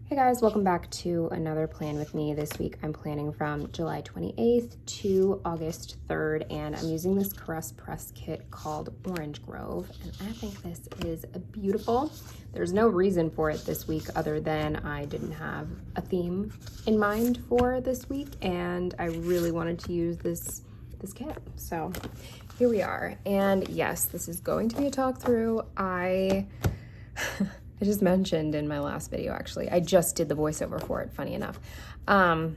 Hey guys, welcome back to another plan with me. This week I'm planning from July 28th to August 3rd, and I'm using this Caress press kit called Orange Grove, and I think this is beautiful. There's no reason for it this week other than I didn't have a theme in mind for this week, and I really wanted to use this kit. So here we are, and yes, this is going to be a talk through. I just mentioned in my last video, actually, I just did the voiceover for it, funny enough. I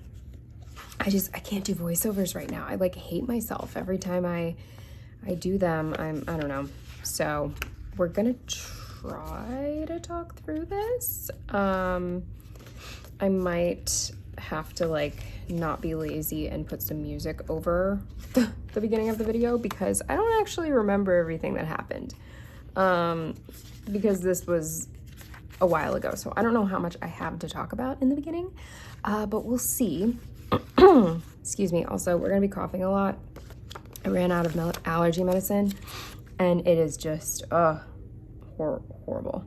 can't do voiceovers right now. I like hate myself every time I do them. I don't know. So we're gonna try to talk through this. I might have to like not be lazy and put some music over the beginning of the video because I don't actually remember everything that happened. Because this was a while ago, so I don't know how much I have to talk about in the beginning, but we'll see. Excuse me. Also, we're gonna be coughing a lot. I ran out of allergy medicine, and it is just horrible.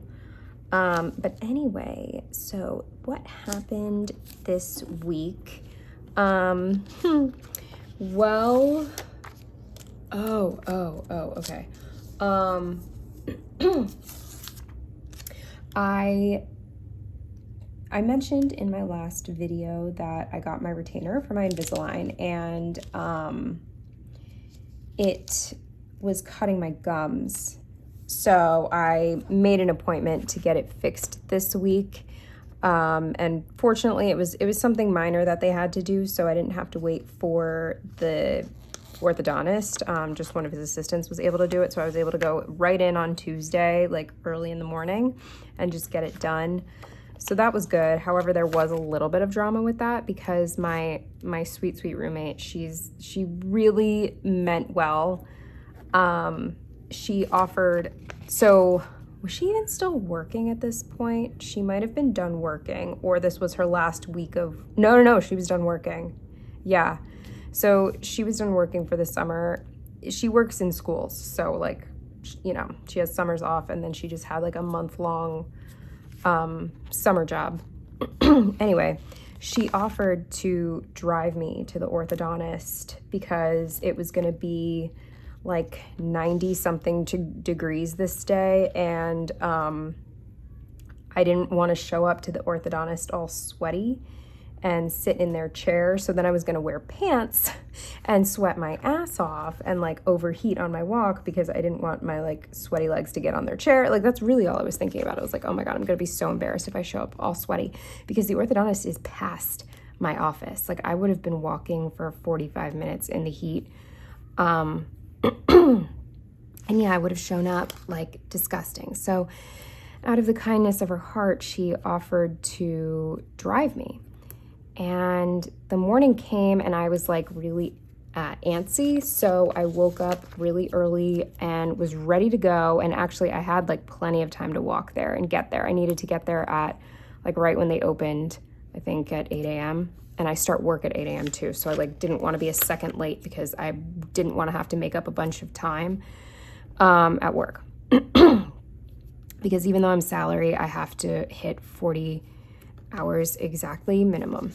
But anyway, so what happened this week? Well, okay. I mentioned in my last video that I got my retainer for my Invisalign, and it was cutting my gums. So I made an appointment to get it fixed this week. And fortunately it was something minor that they had to do, so I didn't have to wait for the orthodontist. Just one of his assistants was able to do it, so I was able to go right in on Tuesday, like early in the morning, and just get it done. So that was good. However, there was a little bit of drama with that because my sweet roommate, she really meant well. She offered, so was she even still working at this point? She might have been done working, or this was her last week of, no, she was done working. Yeah. So she was done working for the summer. She works in schools, so like, you know, she has summers off, and then she just had like a month-long summer job. Anyway, she offered to drive me to the orthodontist because it was gonna be like 90-something degrees this day, and I didn't want to show up to the orthodontist all sweaty and sit in their chair. So then I was gonna wear pants and sweat my ass off and like overheat on my walk because I didn't want my like sweaty legs to get on their chair. Like that's really all I was thinking about. I was like, oh my God, I'm gonna be so embarrassed if I show up all sweaty because the orthodontist is past my office. Like I would have been walking for 45 minutes in the heat. And yeah, I would have shown up like disgusting. So out of the kindness of her heart, she offered to drive me. And the morning came and I was like really antsy. So I woke up really early and was ready to go. And actually I had like plenty of time to walk there and get there. I needed to get there at like right when they opened, I think at 8 a.m. And I start work at 8 a.m. too. So I like didn't want to be a second late because I didn't want to have to make up a bunch of time at work. Because even though I'm salary, I have to hit 40 hours exactly minimum.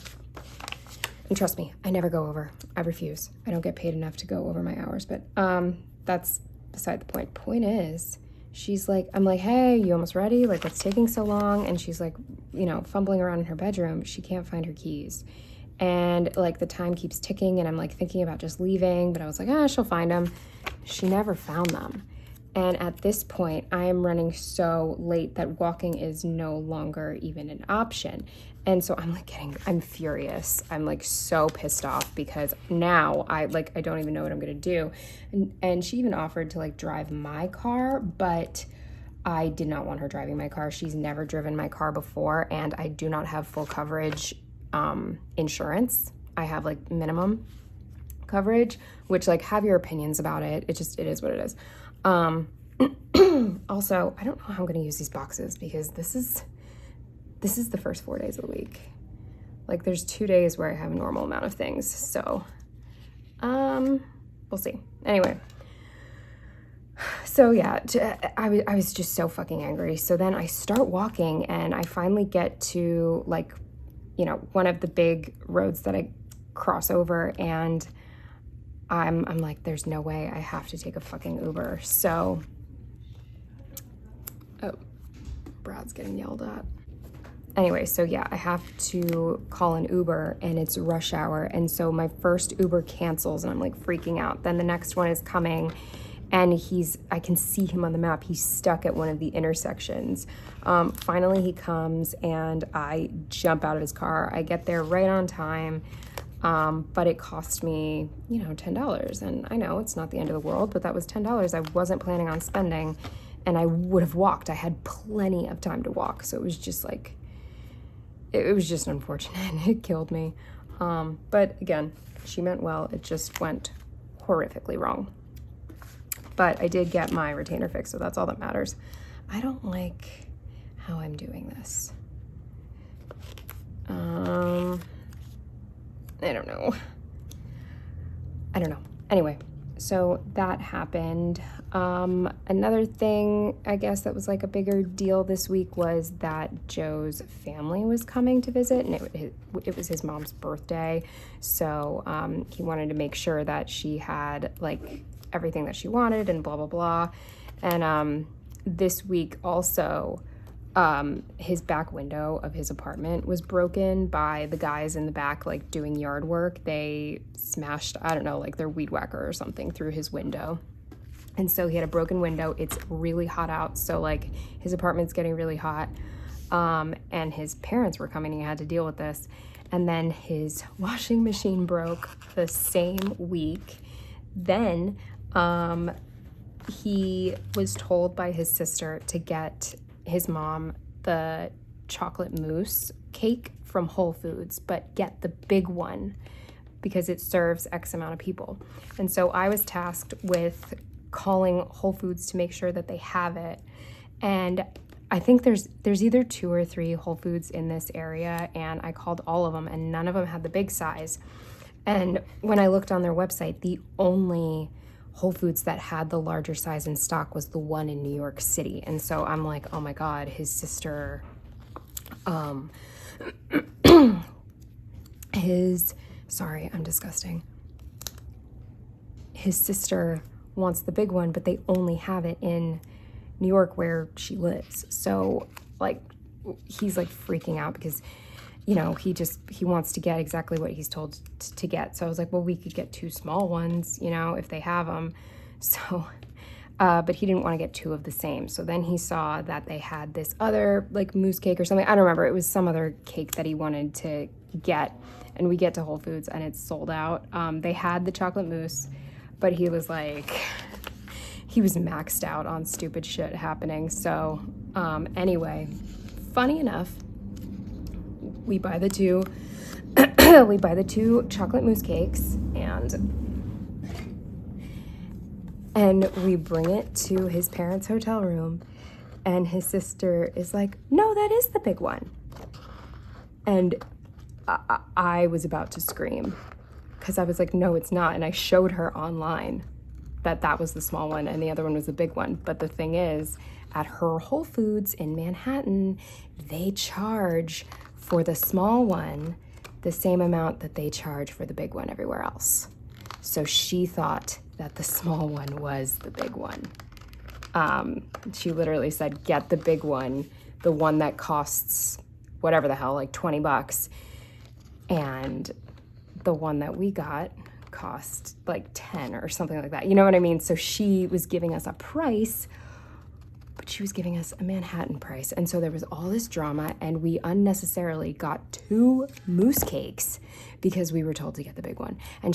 And trust me, I never go over. I refuse. I don't get paid enough to go over my hours, but that's beside the point. Point is, she's like, I'm like, hey, you almost ready? Like, what's taking so long? And she's like, you know, fumbling around in her bedroom. She can't find her keys. And like the time keeps ticking and I'm like thinking about just leaving, but I was like, she'll find them. She never found them. And at this point, I am running so late that walking is no longer even an option. And so I'm like I'm furious. I'm like so pissed off because now I don't even know what I'm gonna do. And she even offered to like drive my car, but I did not want her driving my car. She's never driven my car before, and I do not have full coverage insurance. I have like minimum coverage, which like have your opinions about it. It is what it is. Also, I don't know how I'm going to use these boxes because this is the first 4 days of the week. Like there's 2 days where I have a normal amount of things. So, we'll see. Anyway, So yeah, I was just so fucking angry. So then I start walking and I finally get to like, you know, one of the big roads that I cross over, and I'm like, there's no way, I have to take a fucking Uber. So, oh, Brad's getting yelled at. Anyway, so yeah, I have to call an Uber and it's rush hour. And so my first Uber cancels and I'm like freaking out. Then the next one is coming and I can see him on the map. He's stuck at one of the intersections. Finally he comes and I jump out of his car. I get there right on time. But it cost me, you know, $10. And I know it's not the end of the world, but that was $10 I wasn't planning on spending, and I would have walked. I had plenty of time to walk. So it was just like, it was just unfortunate. It killed me. But again, she meant well. It just went horrifically wrong. But I did get my retainer fixed, so that's all that matters. I don't like how I'm doing this. I don't know. Anyway, so that happened. Another thing, I guess, that was like a bigger deal this week was that Joe's family was coming to visit, and it was his mom's birthday. So he wanted to make sure that she had like everything that she wanted and blah, blah, blah. And this week also, his back window of his apartment was broken by the guys in the back, like doing yard work. They smashed, I don't know, like their weed whacker or something through his window. And so he had a broken window. It's really hot out. So like his apartment's getting really hot. And his parents were coming and he had to deal with this. And then his washing machine broke the same week. Then, he was told by his sister to get his mom the chocolate mousse cake from Whole Foods, but get the big one because it serves X amount of people. And so I was tasked with calling Whole Foods to make sure that they have it. And I think there's either 2 or 3 Whole Foods in this area, and I called all of them and none of them had the big size. And when I looked on their website, the only Whole Foods that had the larger size in stock was the one in New York City. And so I'm like, oh my God, his sister, sorry, I'm disgusting. His sister wants the big one, but they only have it in New York where she lives. So like, he's like freaking out because, you know, he wants to get exactly what he's told to get. So I was like, well, we could get 2 small ones, you know, if they have them. So, but he didn't want to get 2 of the same. So then he saw that they had this other like mousse cake or something. I don't remember. It was some other cake that he wanted to get. And we get to Whole Foods and it's sold out. They had the chocolate mousse, but he was like, he was maxed out on stupid shit happening. So anyway, funny enough, we buy the 2 chocolate mousse cakes and we bring it to his parents' hotel room, and his sister is like, no, that is the big one. And I was about to scream because I was like, no, it's not. And I showed her online that was the small one and the other one was the big one. But the thing is, at her Whole Foods in Manhattan, they charge for the small one the same amount that they charge for the big one everywhere else. So she thought that the small one was the big one. She literally said, get the big one, the one that costs whatever the hell, like $20. And the one that we got cost like 10 or something like that. You know what I mean? So she was giving us a price, but she was giving us a Manhattan price. And so there was all this drama, and we unnecessarily got 2 mousse cakes because we were told to get the big one. And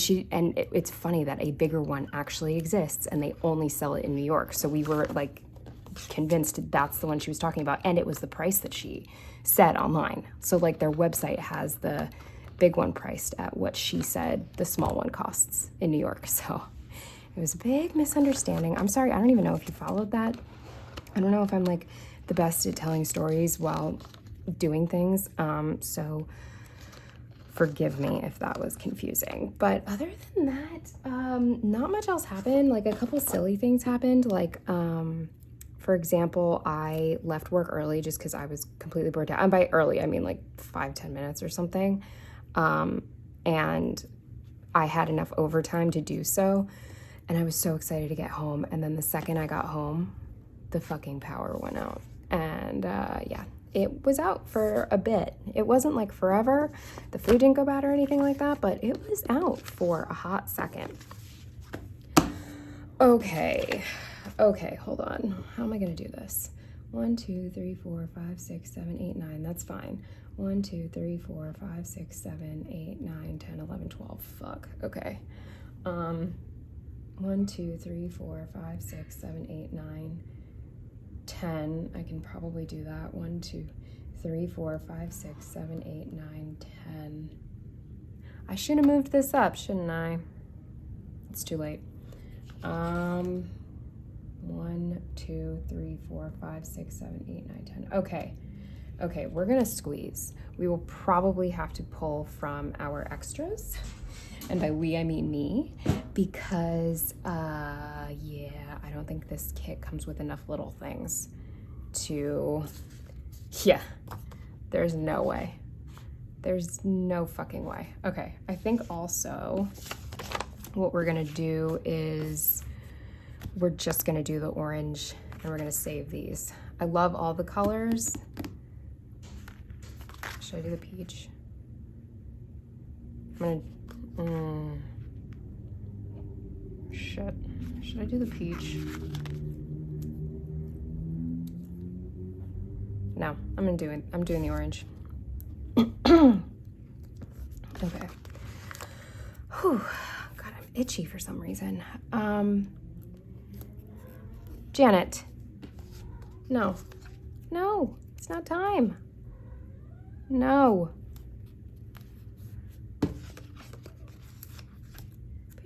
it's funny that a bigger one actually exists and they only sell it in New York. So we were like convinced that's the one she was talking about, and it was the price that she said online. So like their website has the big one priced at what she said the small one costs in New York. So it was a big misunderstanding. I'm sorry, I don't even know if you followed that. I don't know if I'm like the best at telling stories while doing things. So Forgive me if that was confusing. But other than that, not much else happened. Like a couple silly things happened. Like, for example, I left work early just because I was completely burnt out. And by early, I mean like 5-10 minutes or something. And I had enough overtime to do so. And I was so excited to get home. And then the second I got home, the fucking power went out. And yeah, it was out for a bit. It wasn't like forever. The food didn't go bad or anything like that, but it was out for a hot second. Okay, hold on. How am I gonna do this? 1, 2, 3, 4, 5, 6, 7, 8, 9. That's fine. 1, 2, 3, 4, 5, 6, 7, 8, 9, 10, 11, 12. Fuck. Okay. 1, 2, 3, 4, 5, 6, 7, 8, 9, 10. I can probably do that. 1, 2, 3, 4, 5, 6, 7, 8, 9, 10. I should have moved this up, shouldn't I? It's too late. 1, 2, 3, 4, 5, 6, 7, 8, 9, 10. Okay, we're gonna squeeze. We will probably have to pull from our extras. And by we, I mean me, because, yeah, I don't think this kit comes with enough little things to, yeah, there's no way. There's no fucking way. Okay, I think also what we're gonna do is we're just gonna do the orange and we're gonna save these. I love all the colors. Should I do the peach? I'm gonna, shit. Should I do the peach? No, I'm doing the orange. Okay. Whew. God, I'm itchy for some reason. Janet. No, it's not time. No.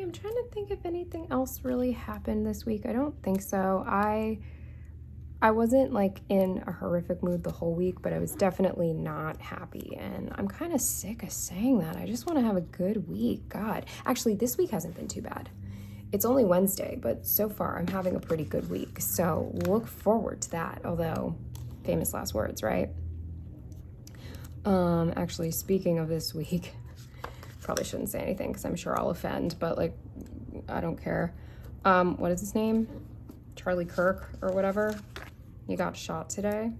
I'm trying to think if anything else really happened this week. I don't think so. I wasn't like in a horrific mood the whole week, but I was definitely not happy. And I'm kind of sick of saying that. I just want to have a good week. God. Actually, this week hasn't been too bad. It's only Wednesday, but so far I'm having a pretty good week. So look forward to that. Although, famous last words, right? Actually, speaking of this week, probably shouldn't say anything because I'm sure I'll offend, but like, I don't care. What is his name? Charlie Kirk or whatever. He got shot today.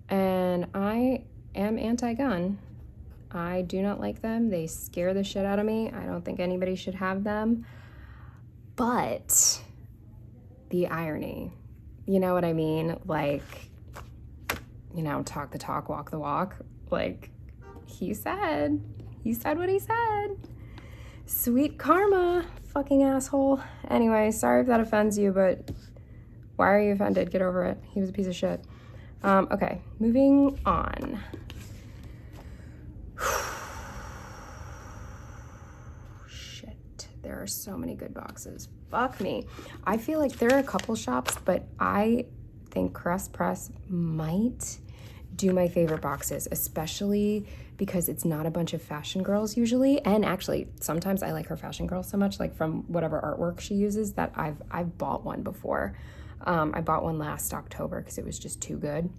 And I am anti-gun. I do not like them. They scare the shit out of me. I don't think anybody should have them. But the irony, you know what I mean? Like, you know, talk the talk, walk the walk. Like, he said what he said. Sweet karma, fucking asshole. Anyway, sorry if that offends you, but why are you offended? Get over it. He was a piece of shit. Okay, moving on. Shit, there are so many good boxes. Fuck me. I feel like there are a couple shops, but I think Crest Press might do my favorite boxes, especially because it's not a bunch of fashion girls usually. And actually, sometimes I like her fashion girls so much, like from whatever artwork she uses, that I've bought one before. I bought one last October because it was just too good.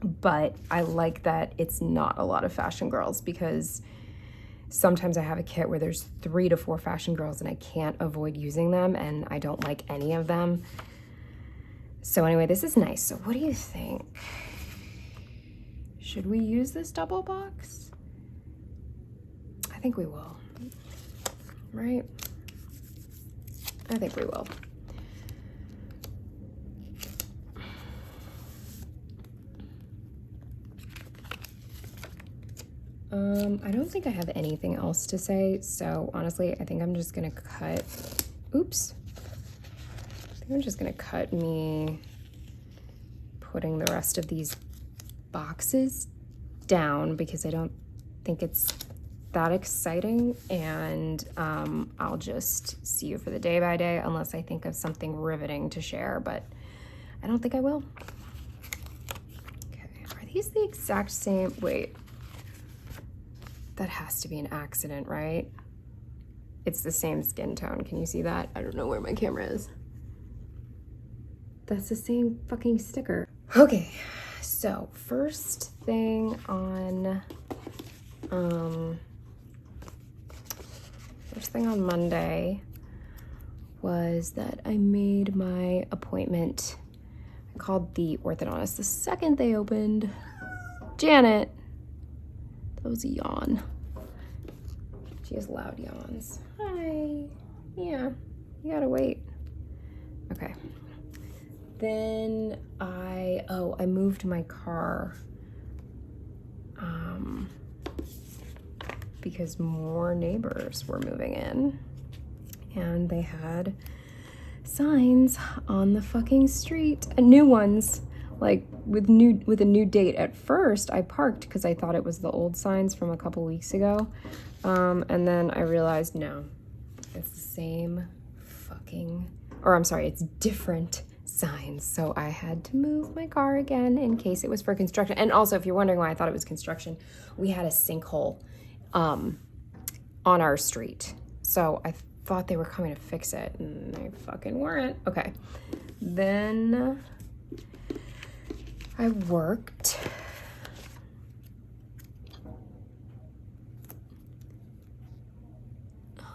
But I like that it's not a lot of fashion girls, because sometimes I have a kit where there's 3 to 4 fashion girls and I can't avoid using them, and I don't like any of them. So anyway, this is nice. So what do you think? Should we use this double box? I think we will, right? I think we will. I don't think I have anything else to say, so honestly, I think I'm just gonna cut, oops. I think I'm just gonna cut me putting the rest of these boxes down because I don't think it's that exciting, and I'll just see you for the day by day unless I think of something riveting to share, but I don't think I will. Okay, are these the exact same? Wait. That has to be an accident, right? It's the same skin tone. Can you see that? I don't know where my camera is. That's the same fucking sticker. Okay, so first thing on Monday was that I made my appointment. I called the orthodontist the second they opened. Janet, that was a yawn. She has loud yawns. Hi. Yeah, you gotta wait. Okay. Then I moved my car because more neighbors were moving in and they had signs on the fucking street, new ones, like with a new date. At first I parked because I thought it was the old signs from a couple weeks ago, and then I realized no, it's the same fucking, or I'm sorry, it's different signs. So I had to move my car again in case it was for construction. And also, if you're wondering why I thought it was construction, we had a sinkhole on our street, so I thought they were coming to fix it, and they fucking weren't. Okay, then I worked.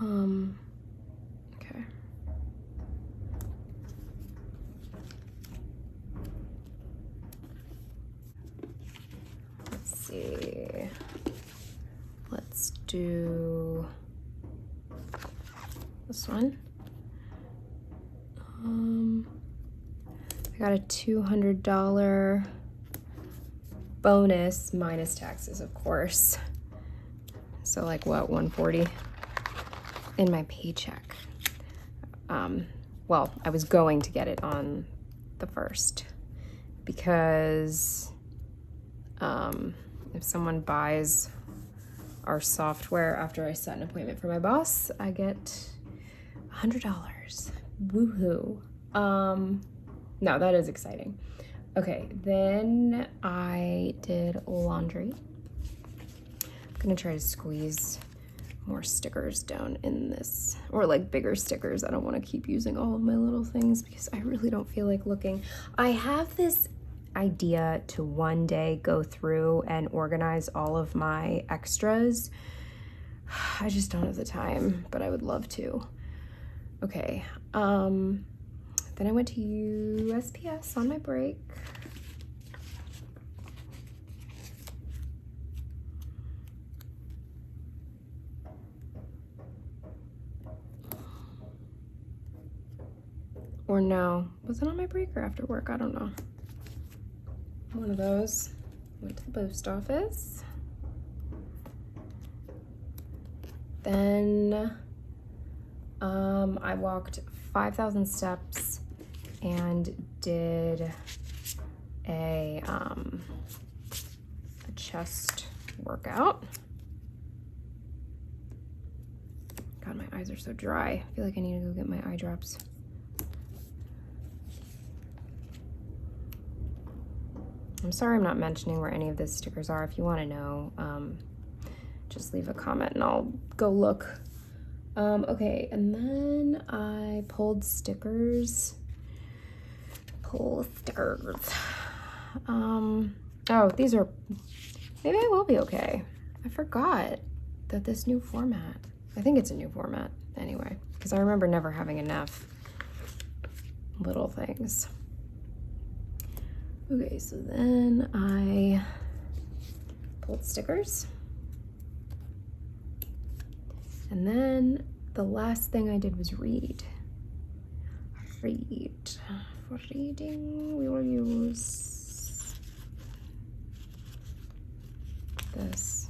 Okay. Let's see. Let's do this one. I got a $200 bonus minus taxes, of course. So like what, 140 in my paycheck. Well, I was going to get it on the 1st because if someone buys our software after I set an appointment for my boss, I get $100. Woohoo. No, that is exciting. Okay, then I did laundry. I'm gonna try to squeeze more stickers down in this, or like bigger stickers. I don't want to keep using all of my little things because I really don't feel like looking. I have this idea to one day go through and organize all of my extras. I just don't have the time, but I would love to. Okay, then I went to USPS on my break. Or no, was it on my break or after work? I don't know. One of those. Went to the post office. Then I walked 5,000 steps and did a chest workout. God, my eyes are so dry. I feel like I need to go get my eye drops. I'm sorry I'm not mentioning where any of the stickers are. If you want to know, just leave a comment and I'll go look. Okay, and then I pulled stickers. Pull stickers. Oh, these are, maybe I will be okay. I forgot that this new format, I think it's a new format anyway, because I remember never having enough little things. Okay, so then I pulled stickers. And then the last thing I did was read. For reading, we will use this.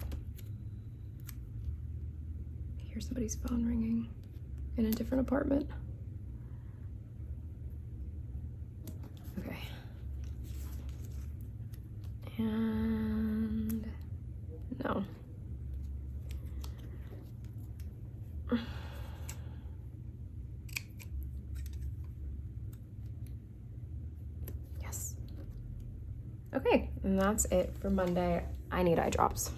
I hear somebody's phone ringing in a different apartment. Okay. And no. Yes. Okay, and that's it for Monday. I need eye drops.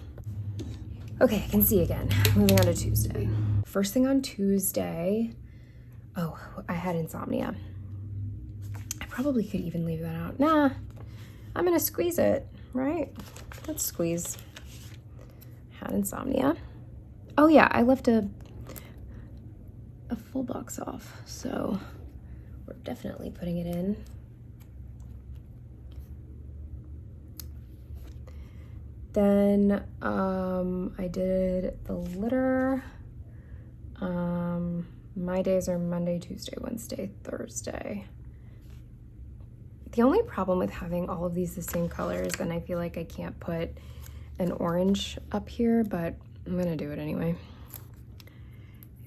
Okay, I can see again. Moving on to Tuesday. First thing on Tuesday, oh, I had insomnia. I probably could even leave that out. Nah, I'm gonna squeeze it, right? Let's squeeze. Had insomnia. Oh yeah, I left a full box off, so we're definitely putting it in. Then I did the litter. My days are Monday, Tuesday, Wednesday, Thursday. The only problem with having all of these the same colors, then I feel like I can't put an orange up here, but I'm gonna do it anyway.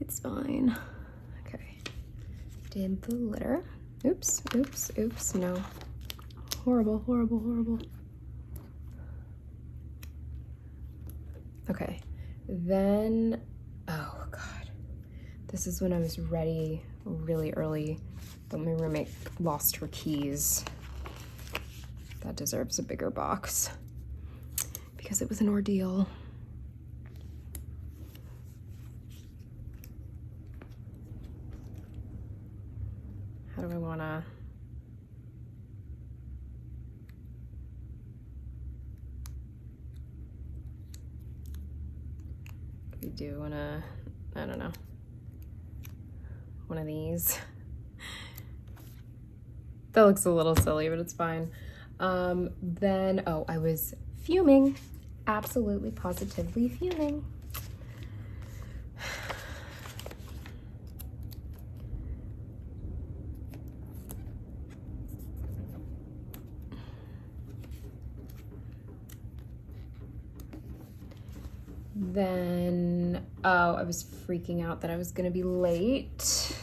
It's fine. Okay, did the litter. Oops, oops, oops, no. Horrible, horrible, horrible. Okay, then, oh God. This is when I was ready really early, but my roommate lost her keys. That deserves a bigger box because it was an ordeal. How do I wanna? We do wanna, I don't know, one of these. That looks a little silly, but it's fine. Then, oh, I was fuming, absolutely positively fuming. Then, oh, I was freaking out that I was gonna be late.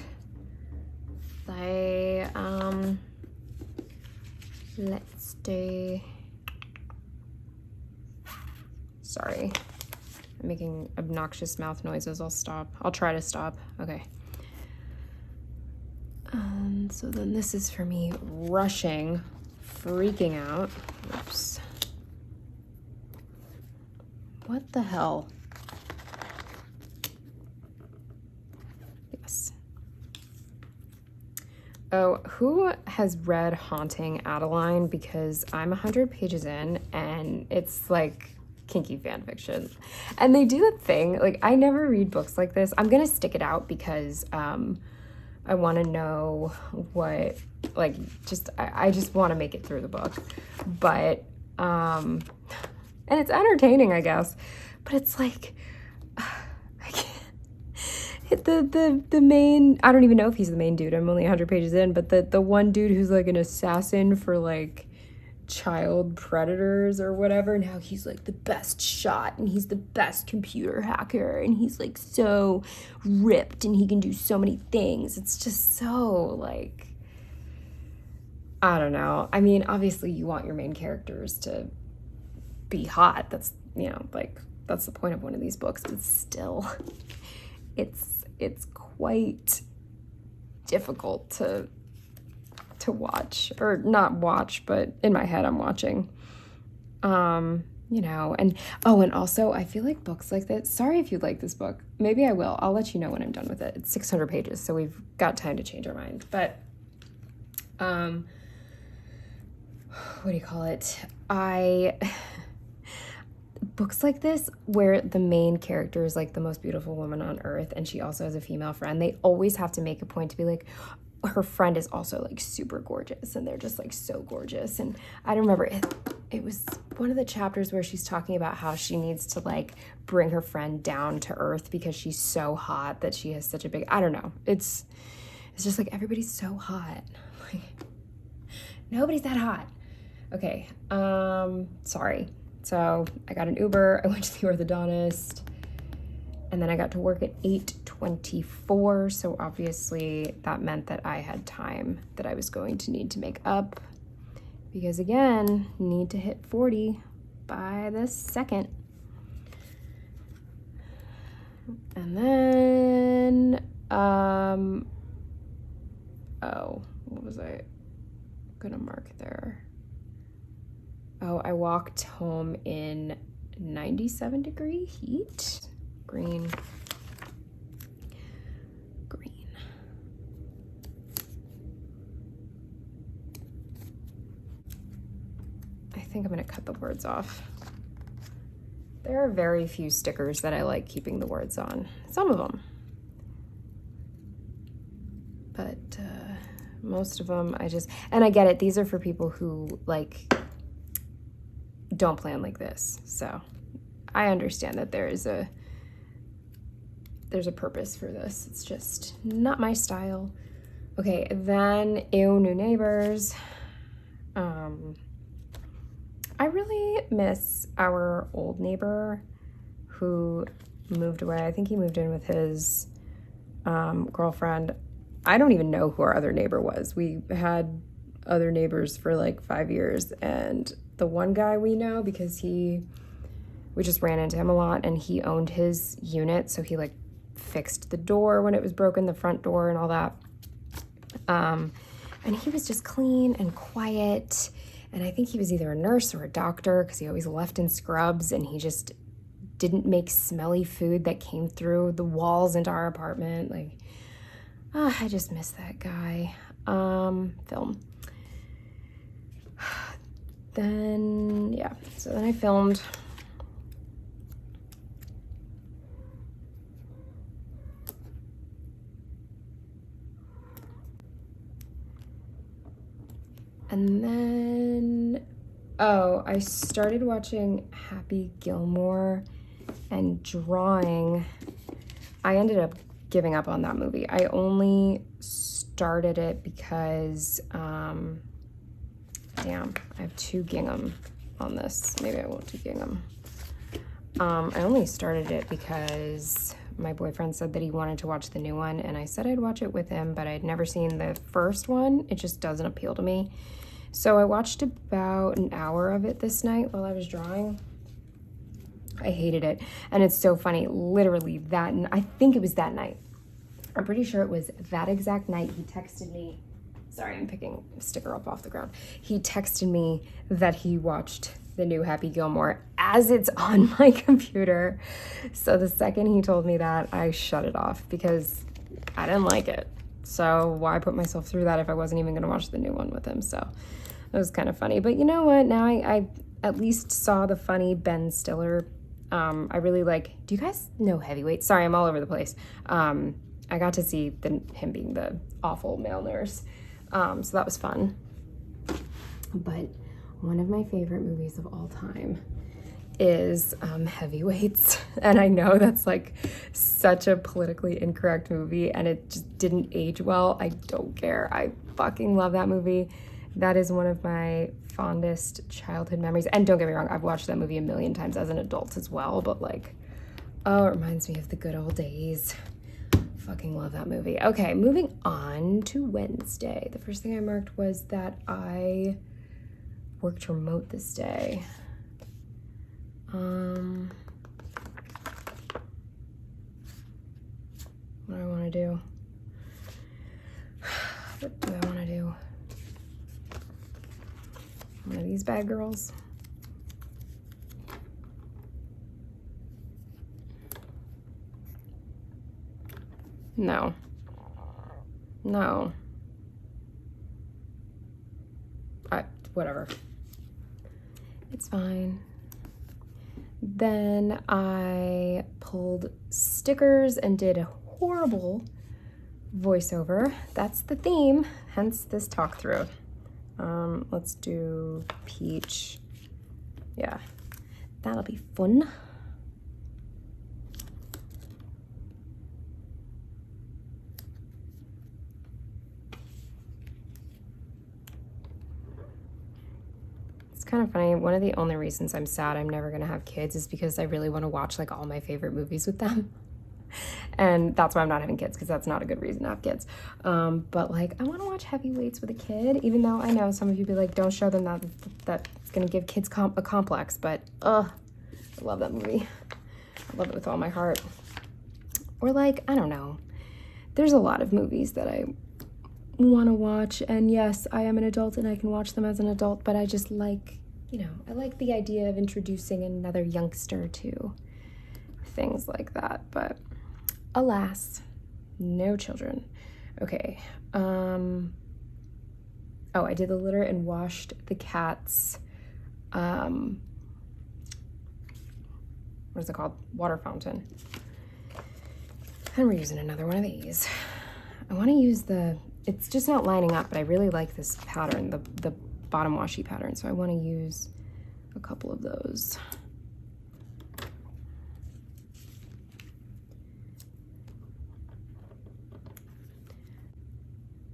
Let's do, sorry, I'm making obnoxious mouth noises. I'll stop. I'll try to stop. Okay. So then this is for me rushing, freaking out. Oops. What the hell? Yes. Oh, who has read Haunting Adeline? Because I'm 100 pages in and it's like kinky fan fiction. And they do that thing, like I never read books like this. I'm gonna stick it out because I wanna know what, like, I just wanna make it through the book. But, and it's entertaining, I guess. But it's like, I can't. The main, I don't even know if he's the main dude. I'm only 100 pages in, but the one dude who's like an assassin for like child predators or whatever, now he's like the best shot and he's the best computer hacker and he's like so ripped and he can do so many things. It's just so like, I don't know. I mean, obviously you want your main characters to be hot. That's, you know, like that's the point of one of these books, but still it's quite difficult to watch, or not watch, but in my head I'm watching. You know, and oh, and also I feel like books like that, sorry if you like this book, maybe I will, I'll let you know when I'm done with it. It's 600 pages, so we've got time to change our mind. But what do you call it? Books like this where the main character is like the most beautiful woman on earth and she also has a female friend, they always have to make a point to be like, her friend is also like super gorgeous and they're just like so gorgeous. And I don't remember, it was one of the chapters where she's talking about how she needs to like bring her friend down to earth because she's so hot that she has such a big, I don't know, it's just like everybody's so hot, like nobody's that hot. Okay, sorry. So I got an Uber, I went to the orthodontist, and then I got to work at 8:24, so obviously that meant that I had time that I was going to need to make up, because again, need to hit 40 by the 2nd. And then, oh, what was I gonna mark there? Oh, I walked home in 97-degree heat. Green. I think I'm going to cut the words off. There are very few stickers that I like keeping the words on. Some of them. But most of them and I get it. These are for people who like don't plan like this. So I understand that there's a purpose for this. It's just not my style. Okay, then Ew, New Neighbors. I really miss our old neighbor who moved away. I think he moved in with his girlfriend. I don't even know who our other neighbor was. We had other neighbors for like 5 years, and the one guy we know, because we just ran into him a lot, and he owned his unit, so he like fixed the door when it was broken, the front door and all that. And he was just clean and quiet. And I think he was either a nurse or a doctor, because he always left in scrubs, and he just didn't make smelly food that came through the walls into our apartment. Like, I just miss that guy. Film. Then, yeah, so then I filmed. And then, I started watching Happy Gilmore and drawing. I ended up giving up on that movie. I only started it because, damn, I have 2 gingham on this. Maybe I won't do gingham. I only started it because my boyfriend said that he wanted to watch the new one, and I said I'd watch it with him, but I'd never seen the first one. It just doesn't appeal to me. So I watched about an hour of it this night while I was drawing. I hated it. And it's so funny, literally I think it was that night. I'm pretty sure it was that exact night he texted me. Sorry, I'm picking a sticker up off the ground. He texted me that he watched the new Happy Gilmore as it's on my computer. So the second he told me that, I shut it off because I didn't like it. So why put myself through that if I wasn't even going to watch the new one with him? So it was kind of funny. But you know what? Now I at least saw the funny Ben Stiller. I really like, do you guys know Heavyweight? Sorry, I'm all over the place. I got to see him being the awful male nurse. So that was fun. But one of my favorite movies of all time is Heavyweights. And I know that's like such a politically incorrect movie, and it just didn't age well. I don't care. I fucking love that movie. That is one of my fondest childhood memories. And don't get me wrong, I've watched that movie a million times as an adult as well, but like, oh, it reminds me of the good old days. Fucking love that movie. Okay, moving on to Wednesday. The first thing I marked was that I worked remote this day. What do I want to do? What do I want to do? One of these bad girls. No. No. Whatever. It's fine. Then I pulled stickers and did a horrible voiceover. That's the theme, hence this talk through. Let's do peach. Yeah, that'll be fun. It's kind of funny. One of the only reasons I'm sad I'm never gonna have kids is because I really want to watch like all my favorite movies with them. And that's why I'm not having kids, because that's not a good reason to have kids. But like, I want to watch Heavyweights with a kid, even though I know some of you be like, don't show them that. That's going to give kids a complex. But, I love that movie. I love it with all my heart. Or like, I don't know. There's a lot of movies that I want to watch. And yes, I am an adult and I can watch them as an adult, but I just like you know, I like the idea of introducing another youngster to things like that, but alas, no children. Okay. Oh, I did the litter and washed the cat's, what is it called? Water fountain. And we're using another one of these. I want to use it's just not lining up, but I really like this pattern, the bottom washi pattern, so I want to use a couple of those.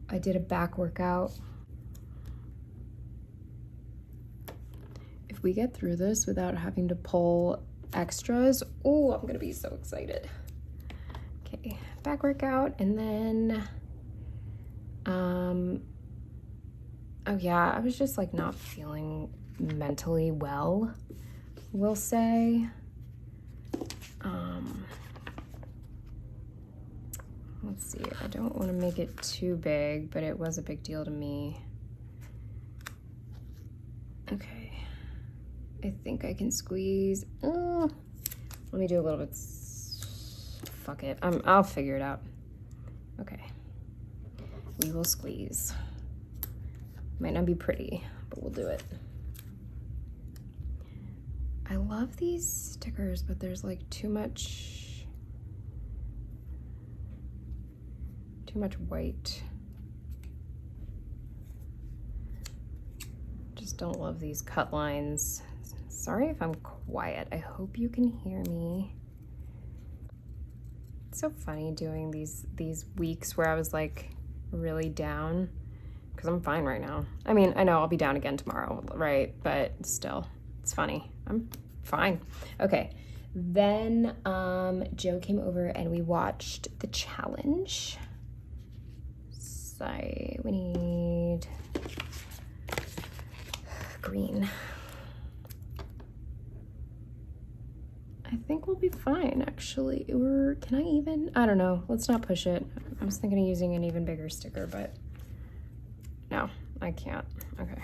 I did a back workout. If we get through this without having to pull extras, oh, I'm gonna be so excited. Okay, back workout, and then, oh yeah, I was just like not feeling mentally well, we'll say. Let's see, I don't want to make it too big, but it was a big deal to me. Okay, I think I can squeeze. Let me do a little bit. Fuck it, I'll figure it out. Okay, we will squeeze. Might not be pretty, but we'll do it. I love these stickers, but there's like too much white. Just don't love these cut lines. Sorry if I'm quiet. I hope you can hear me. It's so funny doing these weeks where I was like really down, because I'm fine right now. I mean, I know I'll be down again tomorrow, right? But still, it's funny. I'm fine. Okay. Then Joe came over and we watched the challenge. We need green. I think we'll be fine, actually. Can I even? I don't know. Let's not push it. I was thinking of using an even bigger sticker, but no, I can't. Okay.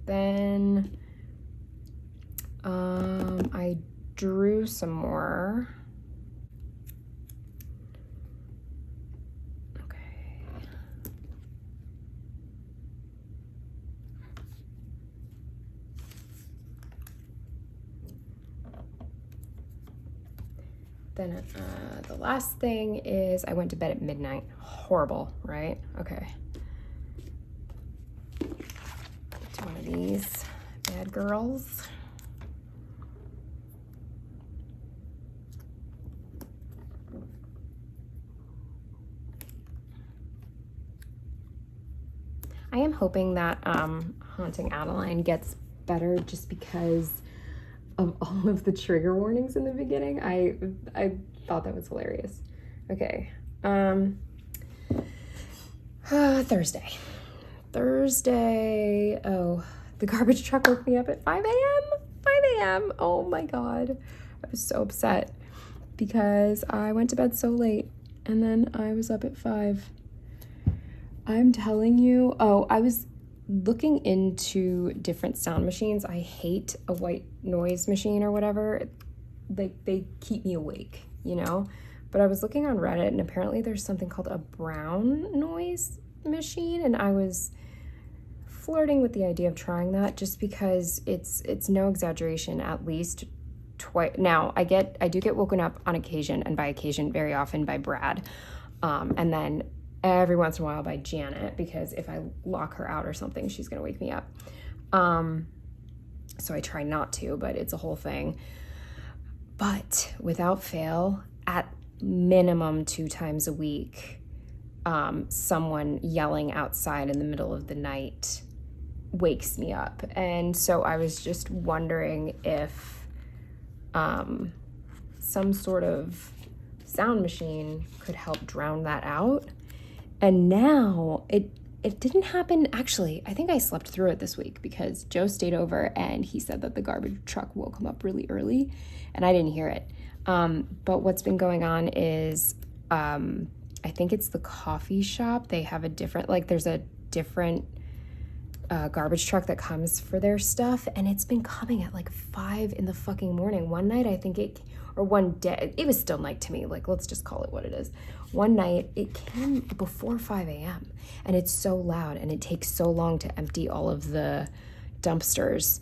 Then I drew some more. Then the last thing is I went to bed at midnight. Horrible, right? Okay. To one of these bad girls. I am hoping that Haunting Adeline gets better, just because of all of the trigger warnings in the beginning. I thought that was hilarious. Okay. Thursday. Oh, the garbage truck woke me up at 5 a.m. Oh my God. I was so upset because I went to bed so late and then I was up at 5. I'm telling you. Oh, I was looking into different sound machines. I hate a white noise machine or whatever. They keep me awake, you know? But I was looking on Reddit, and apparently there's something called a brown noise machine, and I was flirting with the idea of trying that, just because it's no exaggeration, at least twice. Now, I do get woken up on occasion, and by occasion, very often by Brad, and then every once in a while by Janet, because if I lock her out or something, she's gonna wake me up. So I try not to, but it's a whole thing. But without fail, at minimum 2 times a week, someone yelling outside in the middle of the night wakes me up. And so I was just wondering if some sort of sound machine could help drown that out. And now it didn't happen. Actually, I think I slept through it this week because Joe stayed over and he said that the garbage truck woke him up really early and I didn't hear it. But what's been going on is I think it's the coffee shop. They have a different, like there's a different garbage truck that comes for their stuff, and it's been coming at like 5 in the fucking morning. One night, I think one day, it was still night to me, like let's just call it what it is. One night it came before 5 a.m. and it's so loud and it takes so long to empty all of the dumpsters.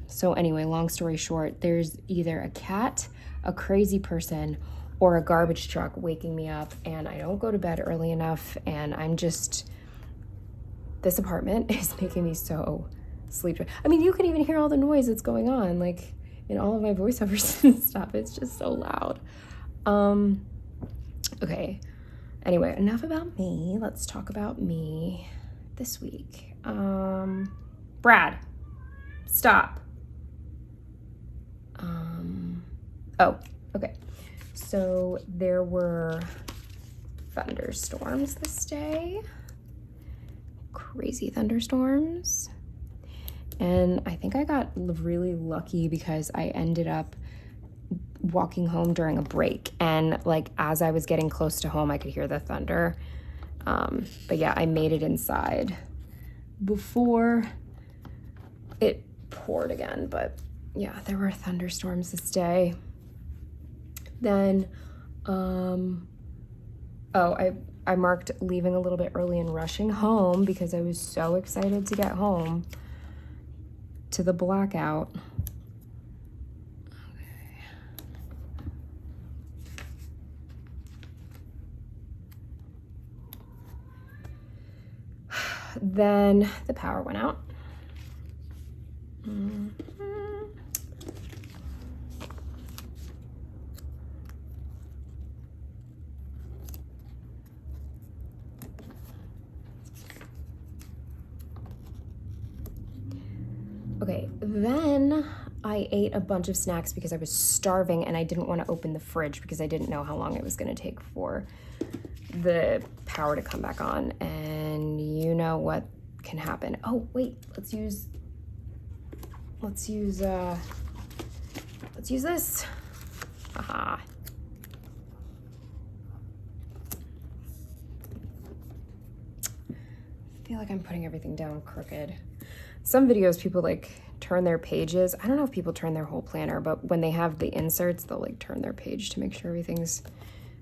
So anyway, long story short, there's either a cat, a crazy person, or a garbage truck waking me up, and I don't go to bed early enough, and this apartment is making me so sleepy. I mean, you can even hear all the noise that's going on, like in all of my voiceovers and stuff. It's just so loud. Okay. Anyway, enough about me. Let's talk about me this week. Brad, stop. Oh, okay. So there were thunderstorms this day. Crazy thunderstorms. And I think I got really lucky because I ended up walking home during a break, and like as I was getting close to home I could hear the thunder. But yeah, I made it inside before it poured again. But yeah, there were thunderstorms this day. Then I marked leaving a little bit early and rushing home because I was so excited to get home to the blackout. Then the power went out. Okay, then I ate a bunch of snacks because I was starving and I didn't want to open the fridge because I didn't know how long it was going to take for the power to come back on. And you know what can happen. Oh, wait, let's use this. Haha. I feel like I'm putting everything down crooked. Some videos people like turn their pages. I don't know if people turn their whole planner, but when they have the inserts, they'll like turn their page to make sure everything's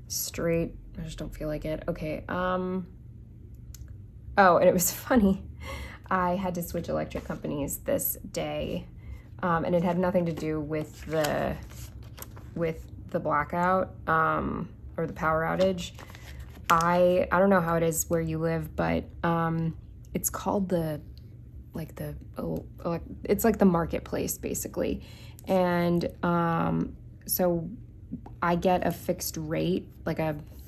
straight. I just don't feel like it. Okay. Oh, and it was funny. I had to switch electric companies this day, and it had nothing to do with the blackout or the power outage. I don't know how it is where you live, but it's called it's like the marketplace basically. And so I get a fixed rate,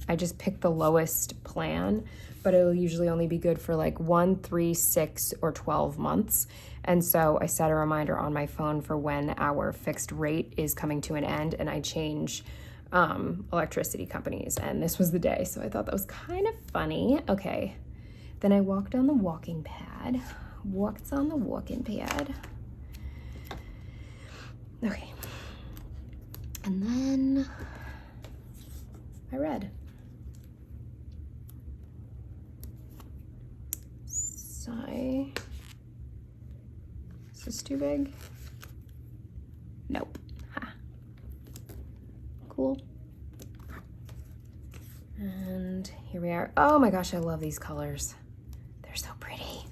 I just pick the lowest plan, but it'll usually only be good for like 1, 3, 6, or 12 months. And so I set a reminder on my phone for when our fixed rate is coming to an end, and I change electricity companies, and this was the day, so I thought that was kind of funny. Okay, then I walked on the walking pad. Okay, and then I read. Sigh. Is this too big? Nope. Ha. Cool. And here we are. Oh my gosh, I love these colors. They're so pretty.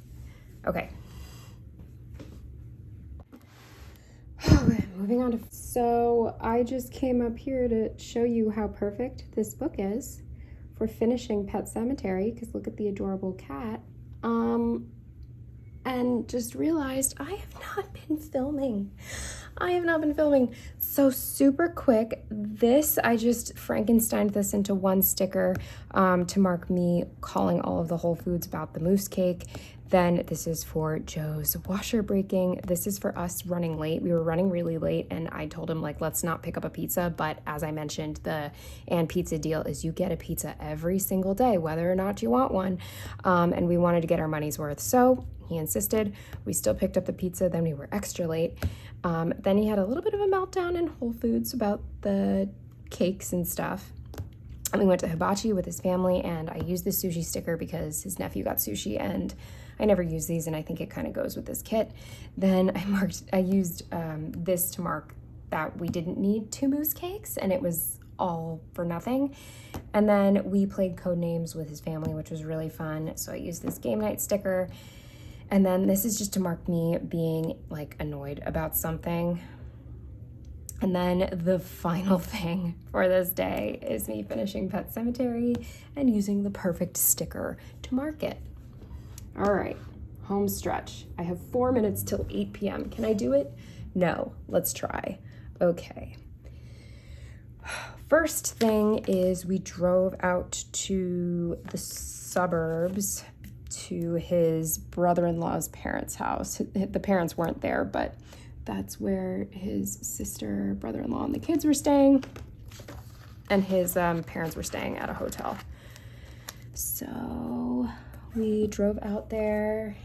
Okay. Moving on to... So I just came up here to show you how perfect this book is for finishing Pet Sematary, because look at the adorable cat. And just realized I have not been filming. So super quick, I just Frankensteined this into one sticker to mark me calling all of the Whole Foods about the mousse cake. Then this is for Joe's washer breaking. This is for us running late. We were running really late, and I told him, like, let's not pick up a pizza. But as I mentioned, the And Pizza deal is you get a pizza every single day, whether or not you want one. And we wanted to get our money's worth. So he insisted. We still picked up the pizza. Then we were extra late. Then he had a little bit of a meltdown in Whole Foods about the cakes and stuff. And we went to Hibachi with his family, and I used the sushi sticker because his nephew got sushi, and I never use these, and I think it kind of goes with this kit. Then I used this to mark that we didn't need 2 mousse cakes, and it was all for nothing. And then we played Codenames with his family, which was really fun. So I used this game night sticker. And then this is just to mark me being like annoyed about something. And then the final thing for this day is me finishing Pet Sematary and using the perfect sticker to mark it. All right, home stretch. I have 4 minutes till 8 p.m. Can I do it? No, let's try. Okay. First thing is we drove out to the suburbs to his brother-in-law's parents' house. The parents weren't there, but that's where his sister, brother-in-law, and the kids were staying, and his parents were staying at a hotel. So we drove out there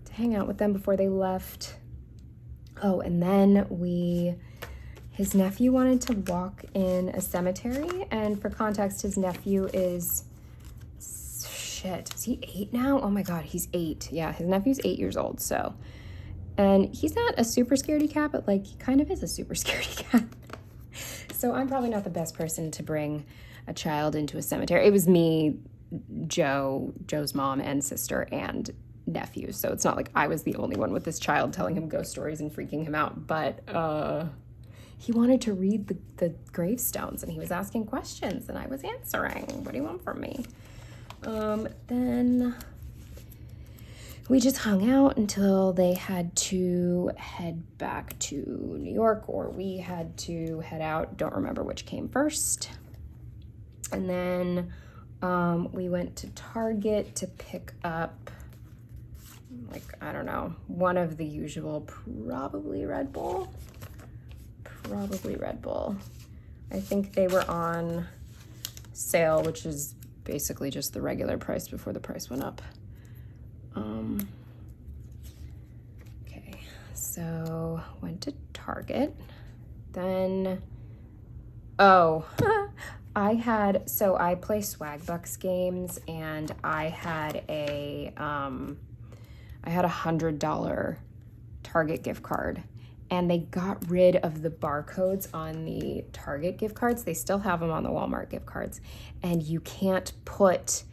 to hang out with them before they left. Oh, and then his nephew wanted to walk in a cemetery, and for context, his nephew is, is he 8 now? Oh my God, he's 8. Yeah, his nephew's 8 years old, so. And he's not a super scaredy cat, but like he kind of is a super scaredy cat. So I'm probably not the best person to bring a child into a cemetery. It was me, Joe's mom and sister, and nephew. So it's not like I was the only one with this child telling him ghost stories and freaking him out. But he wanted to read the gravestones, and he was asking questions, and I was answering. What do you want from me? Then we just hung out until they had to head back to New York, or we had to head out. Don't remember which came first. And then we went to Target to pick up, like, I don't know, one of the usual, probably Red Bull. I think they were on sale, which is basically just the regular price before the price went up. Okay, so went to Target. Then, I play Swag Bucks games, and I had a $100 Target gift card, and they got rid of the barcodes on the Target gift cards. They still have them on the Walmart gift cards, and you can't put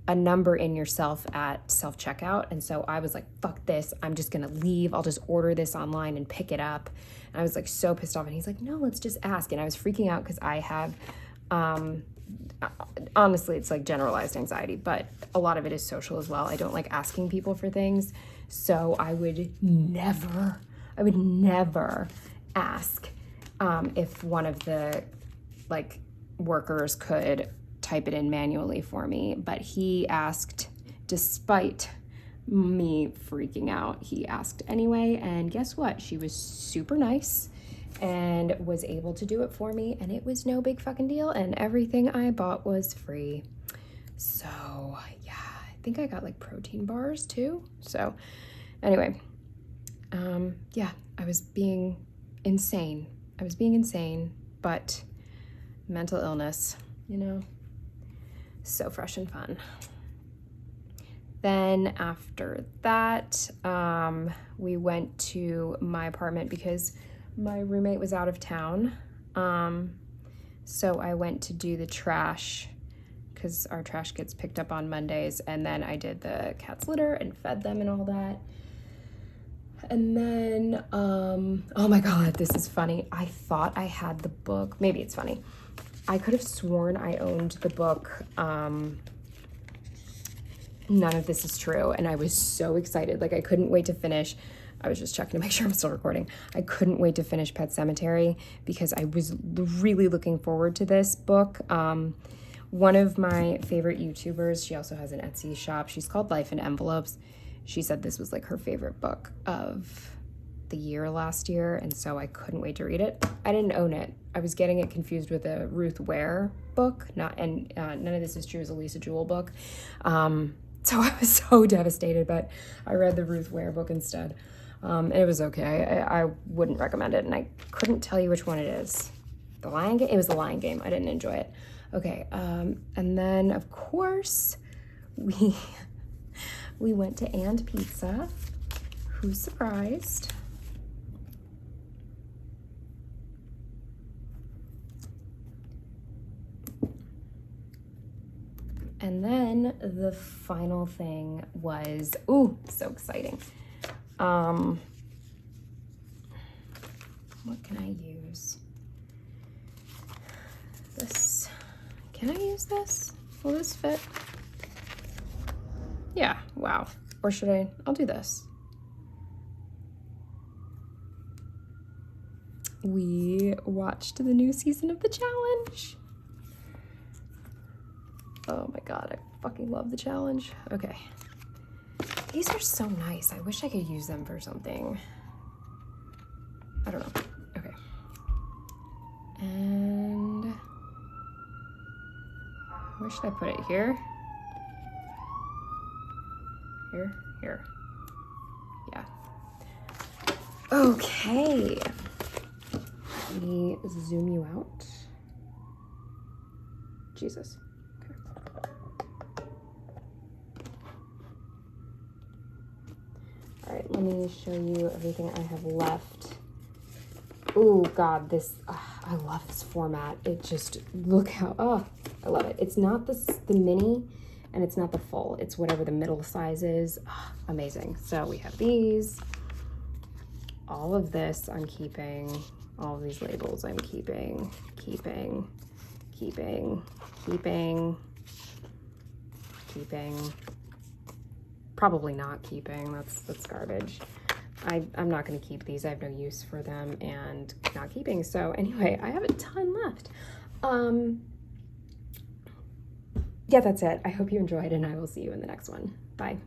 a number in yourself at self-checkout. And so I was like, fuck this, I'm just gonna leave. I'll just order this online and pick it up. And I was like so pissed off, and he's like, no, let's just ask. And I was freaking out because I have, honestly, it's like generalized anxiety, but a lot of it is social as well. I don't like asking people for things. So I would never ask if one of the like workers could type it in manually for me, but he asked, despite me freaking out, he asked anyway, and guess what? She was super nice and was able to do it for me, and it was no big fucking deal, and everything I bought was free. So yeah, I think I got like protein bars too. So anyway, yeah, I was being insane, but mental illness, you know, so fresh and fun. Then after that, we went to my apartment because my roommate was out of town. So I went to do the trash because our trash gets picked up on Mondays, and then I did the cat's litter and fed them and all that. And then, oh my God, this is funny. I thought I had the book. Maybe it's funny. I could have sworn I owned the book, None of This Is True, and I was so excited. Like, I couldn't wait to finish. I was just checking to make sure I'm still recording. I couldn't wait to finish Pet Sematary because I was really looking forward to this book. One of my favorite YouTubers, she also has an Etsy shop. She's called Life in Envelopes. She said this was like her favorite book of the year last year, and so I couldn't wait to read it. I didn't own it. I was getting it confused with a Ruth Ware book, None of This Is True is a Lisa Jewell book. So I was so devastated, but I read the Ruth Ware book instead. It was okay. I wouldn't recommend it, and I couldn't tell you which one it is. The Lion Game? It was The Lion Game. I didn't enjoy it. Okay, and then, of course, we went to And Pizza. Who's surprised? And then the final thing was, ooh, so exciting. What can I use? This, can I use this? Will this fit? Yeah, wow. Or should I? I'll do this. We watched the new season of The Challenge. Oh my God, I fucking love The Challenge. Okay. These are so nice. I wish I could use them for something. I don't know. Okay. And where should I put it? Here? Here? Here. Yeah. Okay. Let me zoom you out. Jesus. All right, let me show you everything I have left. Oh God, this, I love this format. It just, look how, oh, I love it. It's not the mini and it's not the full. It's whatever the middle size is. Oh, amazing. So we have these. All of this I'm keeping. All of these labels I'm keeping. Probably not keeping, that's garbage. I'm not gonna keep these, I have no use for them, and not keeping. So anyway, I have a ton left. Yeah, that's it. I hope you enjoyed, and I will see you in the next one. Bye.